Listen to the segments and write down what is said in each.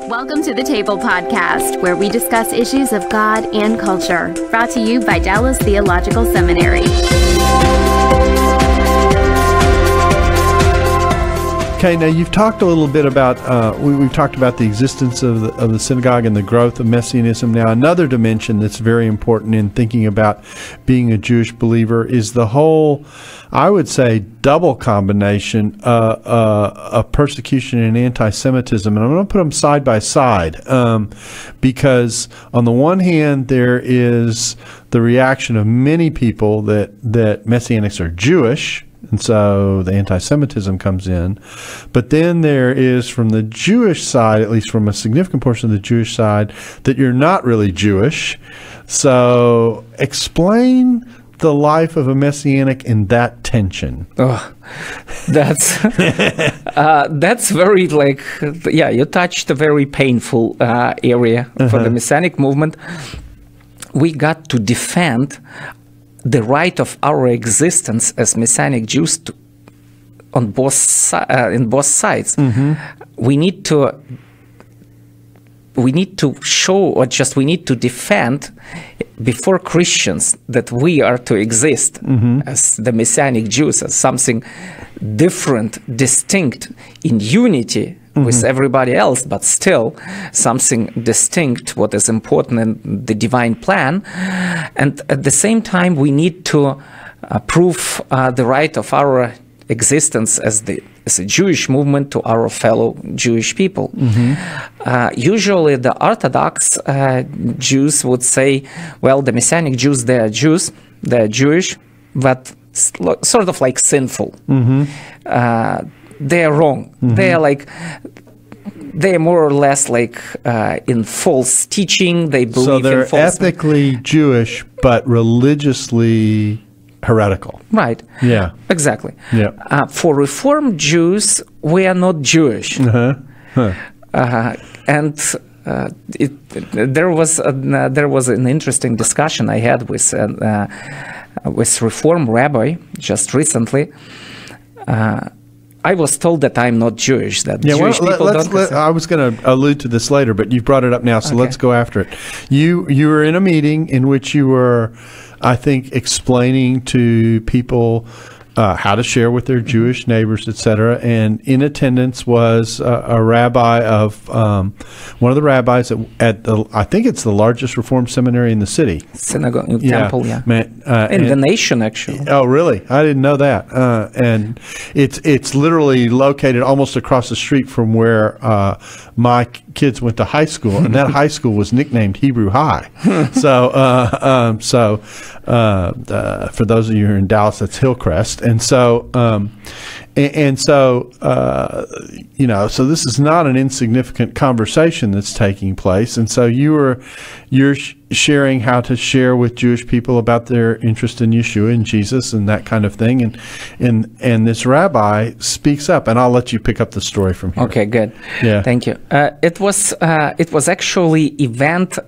Welcome to the Table Podcast, where we discuss issues of God and culture. Brought to you by Dallas Theological Seminary. Okay, now you've talked a little bit about, we've talked about the existence of the synagogue and the growth of Messianism. Now, another dimension that's very important in thinking about being a Jewish believer is the whole, I would say, double combination of persecution and anti-Semitism. And I'm going to put them side by side because on the one hand, there is the reaction of many people that Messianics are Jewish, and so the anti-Semitism comes in. But then there is from the Jewish side, at least from a significant portion of the Jewish side, that you're not really Jewish. So explain the life of a Messianic in that tension. Oh, that's very you touched a very painful area for the Messianic movement. We got to defend the right of our existence as Messianic Jews in both sides. Mm-hmm. We need to show, or just we need to defend before Christians that we are to exist as the Messianic Jews, as something different, distinct, in unity with everybody else, but still something distinct, what is important in the divine plan. And at the same time, we need to prove the right of our existence as a Jewish movement to our fellow Jewish people. Usually the Orthodox Jews would say, well, the Messianic Jews, they are Jews, they are Jewish, but sort of like sinful. They are wrong. They are more or less like in false teaching. They believe so they're in false ethnically Jewish, but religiously heretical. Right. Yeah. Exactly. Yeah. For Reformed Jews, we are not Jewish. And there was an interesting discussion I had with Reform rabbi just recently. I was told that I'm not Jewish, that Jewish people don't... I was going to allude to this later, but you've brought it up now, so let's go after it. You were in a meeting in which you were, I think, explaining to people how to share with their Jewish neighbors, etc. And in attendance was a rabbi of one of the rabbis at the, I think it's the largest Reformed seminary in the city. Synagogue, temple, in the nation, actually. Oh, really? I didn't know that. And it's literally located almost across the street from where my kids went to high school, and that high school was nicknamed Hebrew High. So for those of you who are in Dallas, that's Hillcrest. And so, so this is not an insignificant conversation that's taking place. And so you're sharing how to share with Jewish people about their interest in Yeshua and Jesus and that kind of thing. And this rabbi speaks up, and I'll let you pick up the story from here. Okay, good. Yeah. Thank you. It was actually event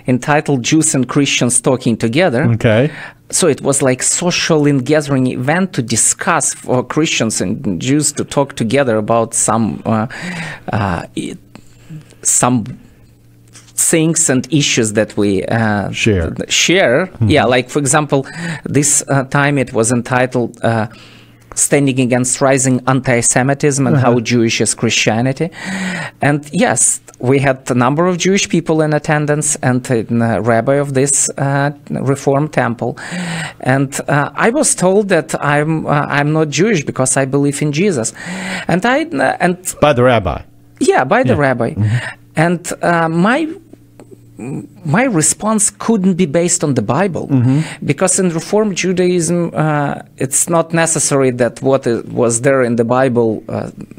entitled Jews and Christians Talking Together. Okay. So it was like social and gathering event to discuss for Christians and Jews to talk together about some things and issues that we share. Yeah, like for example, this time it was entitled Standing Against Rising Anti-Semitism and How Jewish is Christianity. And yes, we had a number of Jewish people in attendance and a rabbi of this Reform temple. And I was told that I'm not Jewish because I believe in Jesus. And by the rabbi. Yeah, by the rabbi. And my response couldn't be based on the Bible, because in Reformed Judaism, it's not necessary that what was there in the Bible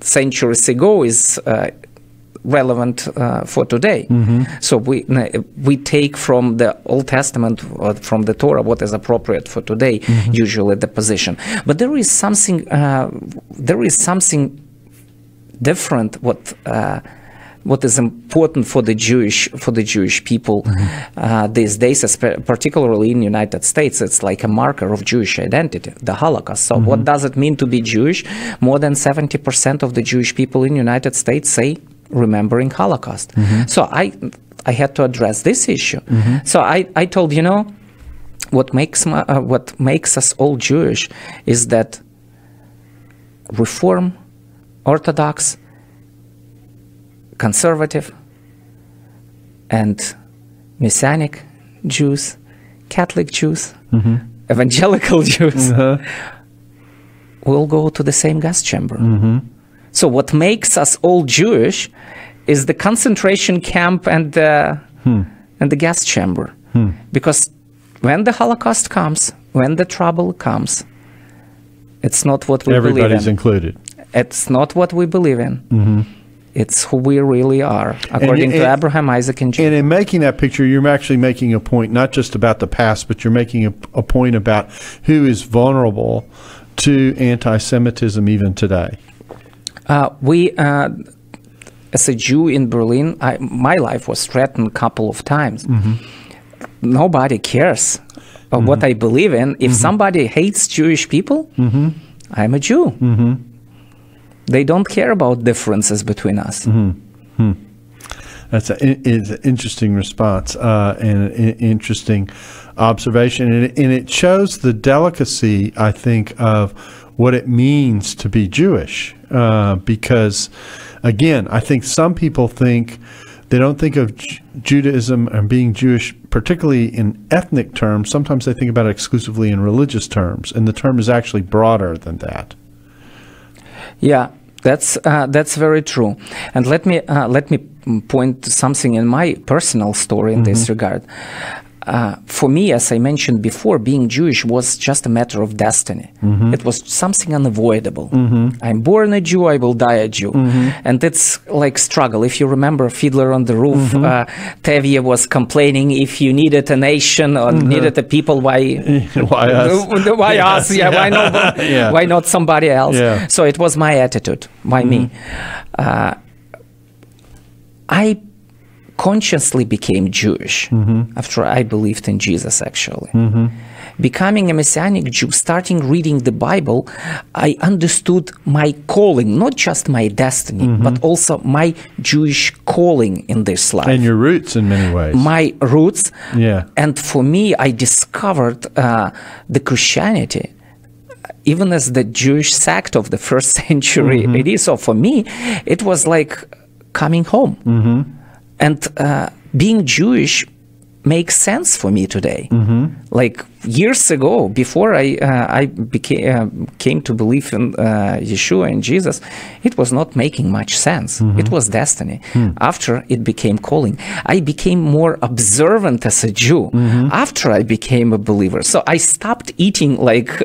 centuries ago is relevant for today. So we take from the Old Testament or from the Torah what is appropriate for today, usually the position. But there is something different. What is important for the Jewish people these days, particularly in the United States, it's like a marker of Jewish identity, the Holocaust. So what does it mean to be Jewish? More than 70% of the Jewish people in the United States say remembering Holocaust. So I had to address this issue. So I told, what makes us all Jewish is that Reform, Orthodox, Conservative, and Messianic Jews, Catholic Jews, Evangelical Jews will go to the same gas chamber. So what makes us all Jewish is the concentration camp and the gas chamber. Because when the Holocaust comes, when the trouble comes, it's not what we believe in. Everybody's included. It's not what we believe in. It's who we really are, according to Abraham, Isaac, and Jacob. And in making that picture, you're actually making a point, not just about the past, but you're making a point about who is vulnerable to anti-Semitism even today. As a Jew in Berlin, my life was threatened a couple of times. Nobody cares what I believe in. If somebody hates Jewish people, I'm a Jew. They don't care about differences between us. That's an interesting response and an interesting observation. And it shows the delicacy, I think, of what it means to be Jewish. Because, again, I think some people think they don't think of Judaism and being Jewish, particularly in ethnic terms. Sometimes they think about it exclusively in religious terms, and the term is actually broader than that. Yeah, that's very true. And let me point to something in my personal story in this regard. For me, as I mentioned before, being Jewish was just a matter of destiny. It was something unavoidable. I'm born a Jew, I will die a Jew. And it's like struggle. If you remember Fiddler on the Roof, Tevye was complaining if you needed a nation or needed a people, why us? Why us? Yeah, why not? Why not somebody else? Yeah. So it was my attitude. Why me? I consciously became Jewish after I believed in Jesus, actually. Becoming a Messianic Jew, starting reading the Bible, I understood my calling, not just my destiny, but also my Jewish calling in this life. And your roots in many ways. My roots. Yeah. And for me, I discovered the Christianity even as the Jewish sect of the first century AD. So for me, it was like coming home. And being Jewish makes sense for me today. Like years ago, before I came to believe in Yeshua and Jesus, it was not making much sense. It was destiny. After it became calling, I became more observant as a Jew after I became a believer. So I stopped eating like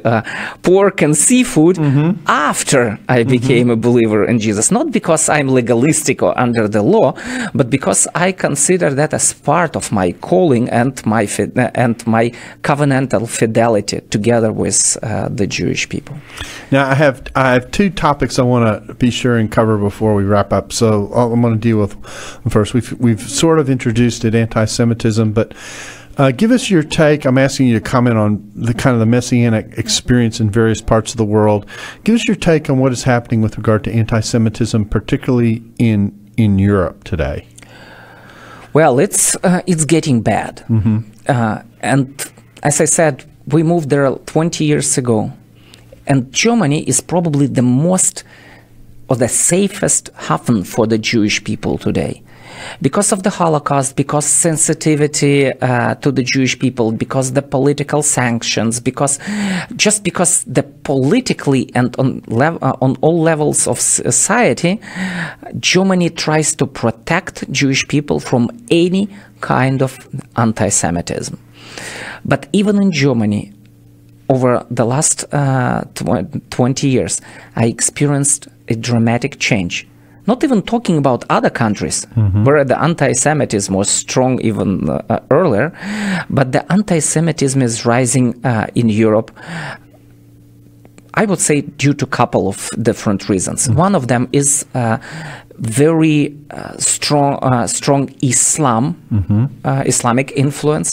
pork and seafood after I became a believer in Jesus. Not because I'm legalistic or under the law, but because I consider that as part of my calling and my covenantal fidelity together with the Jewish people. Now, I have two topics I want to be sure and cover before we wrap up. So I'm going to deal with them first. We've sort of introduced it, anti-Semitism, but give us your take. I'm asking you to comment on the kind of the messianic experience in various parts of the world. Give us your take on what is happening with regard to anti-Semitism, particularly in Europe today. Well, it's getting bad, and as I said, we moved there 20 years ago, and Germany is probably the most or the safest haven for the Jewish people today. Because of the Holocaust, because sensitivity to the Jewish people, because the political sanctions, because the politically and on all levels of society, Germany tries to protect Jewish people from any kind of anti-Semitism. But even in Germany, over the last 20 years, I experienced a dramatic change. Not even talking about other countries where the anti-Semitism was strong even earlier, but the anti-Semitism is rising in Europe, I would say due to a couple of different reasons. One of them is very strong Islamic influence,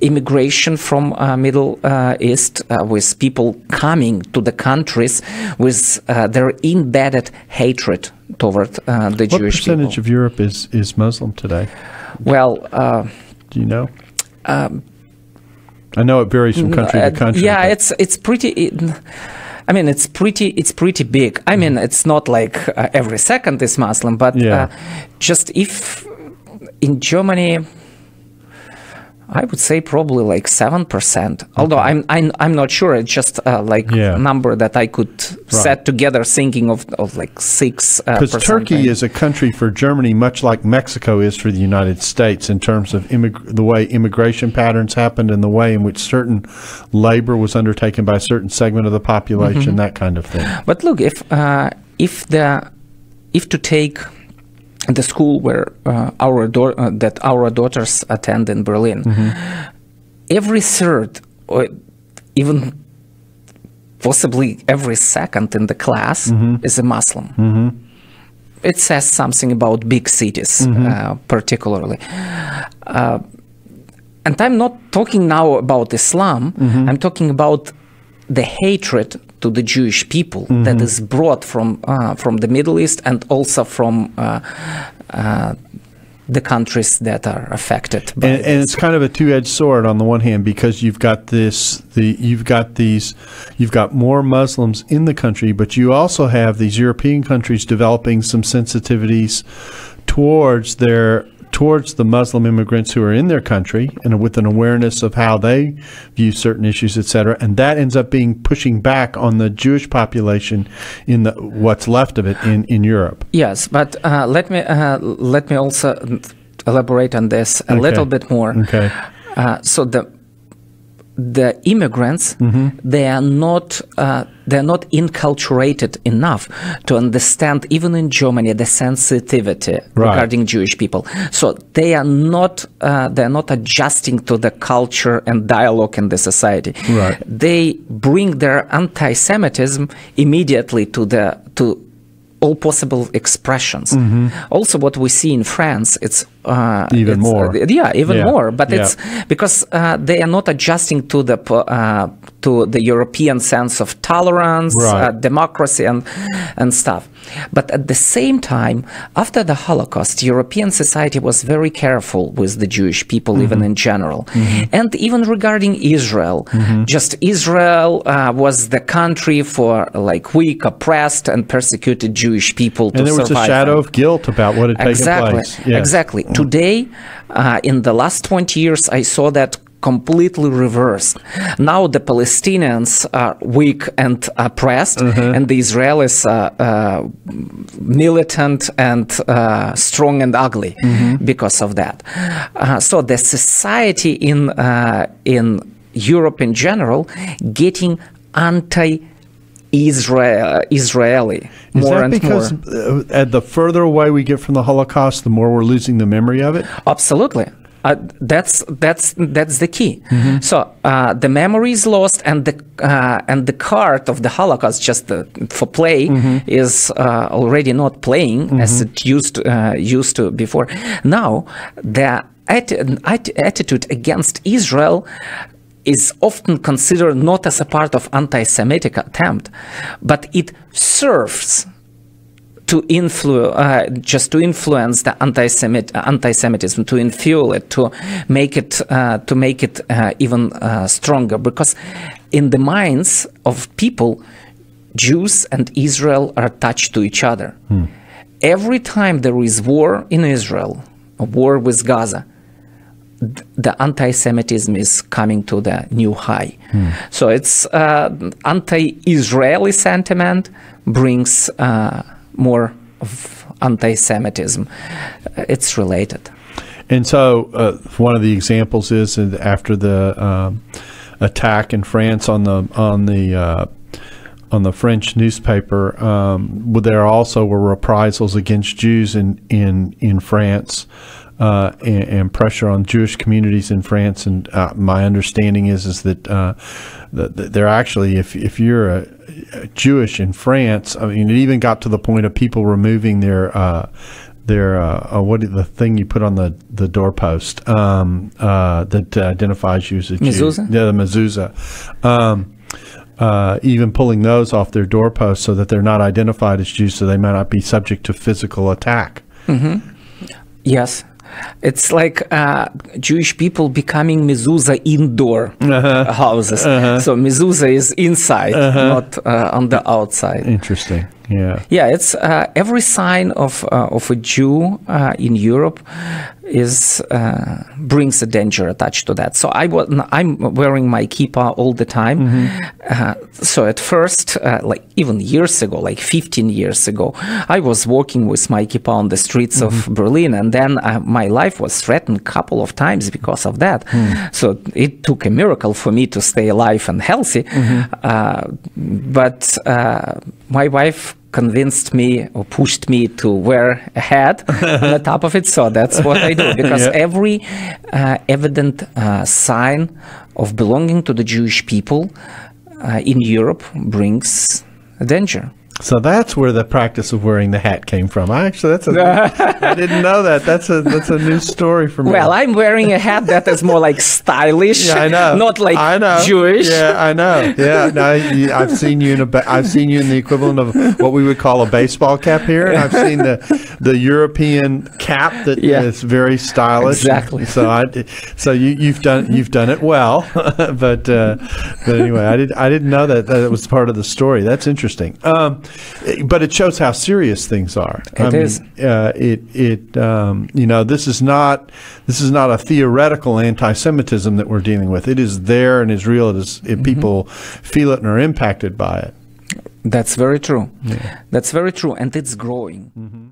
immigration from Middle East, with people coming to the countries with their embedded hatred toward the Jewish people. What percentage of Europe is Muslim today? Well, do you know? I know it varies from country to country. Yeah, it's pretty. I mean, it's pretty big. I mean, it's not like every second is Muslim, but just if in Germany, I would say probably like 7%. Although I'm not sure. It's just like a number that I could set together, thinking of like 6%. Because Turkey is a country for Germany, much like Mexico is for the United States, in terms of the way immigration patterns happened and the way in which certain labor was undertaken by a certain segment of the population, that kind of thing. But look, if to take the school where our daughters attend in Berlin, every third, or even possibly every second in the class is a Muslim. It says something about big cities, particularly. And I'm not talking now about Islam. I'm talking about the hatred to the Jewish people that is brought from the Middle East and also from the countries that are affected by and it's kind of a two-edged sword on the one hand, because you've got more Muslims in the country, but you also have these European countries developing some sensitivities towards the Muslim immigrants who are in their country, and with an awareness of how they view certain issues, etc., and that ends up pushing back on the Jewish population in what's left of it in Europe. Yes, but let me also elaborate on this a little bit more. Okay. So the immigrants, they're not inculturated enough to understand, even in Germany, the sensitivity regarding Jewish people. So they are not adjusting to the culture and dialogue in the society. Right. They bring their anti-Semitism immediately to all possible expressions. Also, what we see in France, it's even more. More. But it's because they are not adjusting to the European sense of tolerance, democracy, and stuff. But at the same time, after the Holocaust, European society was very careful with the Jewish people, even in general. And even regarding Israel, just Israel was the country for like weak, oppressed, and persecuted Jewish people to survive. And there was a shadow of guilt about what had taken place. Yes. Exactly. Today, in the last 20 years, I saw that completely reversed. Now the Palestinians are weak and oppressed, and the Israelis are militant and strong and ugly because of that. So the society in Europe in general getting anti-Israeli more and more. Is that because the further away we get from the Holocaust, the more we're losing the memory of it? Absolutely. That's the key. So the memory is lost, and the card of the Holocaust, just for play, is already not playing as it used to before. Now the attitude against Israel is often considered not as a part of anti-Semitic attempt, but it serves to influence the anti-Semitism, to fuel it, to make it even stronger. Because in the minds of people, Jews and Israel are attached to each other. Every time there is war in Israel, a war with Gaza, the anti-Semitism is coming to the new high. So it's anti-Israeli sentiment brings more of anti-Semitism. It's related. And so one of the examples is after the attack in France on the French newspaper, there also were reprisals against Jews in France. and pressure on Jewish communities in France. And my understanding is that they're actually, if you're a Jewish in France, I mean, it even got to the point of people removing their what is the thing you put on the doorpost that identifies you as a Jew? Mezuzah? Yeah, the mezuzah. Even pulling those off their doorposts so that they're not identified as Jews, so they might not be subject to physical attack. Mm-hmm. Yes. It's like Jewish people becoming mezuzah indoor houses. So mezuzah is inside, not on the outside. Interesting. Yeah. Yeah, it's every sign of a Jew in Europe is brings a danger attached to that. So I'm wearing my kippah all the time. So at first, like even years ago, like 15 years ago, I was walking with my kippah on the streets of Berlin, and then my life was threatened a couple of times because of that. So it took a miracle for me to stay alive and healthy. But my wife convinced me or pushed me to wear a hat on the top of it. So that's what I do, because every evident sign of belonging to the Jewish people in Europe brings a danger. So that's where the practice of wearing the hat came from. I didn't know that. That's a new story for me. Well, I'm wearing a hat that is more like stylish. Yeah, I know. Not like Jewish. Yeah, I know. Yeah, no, I've seen you in the equivalent of what we would call a baseball cap here, and I've seen the European cap that is very stylish. Exactly. So you've done it well, but anyway, I didn't know that it was part of the story. That's interesting. But it shows how serious things are. It is. This is not a theoretical anti-Semitism that we're dealing with. It is there and is real. People feel it and are impacted by it. That's very true. Yeah. That's very true, and it's growing.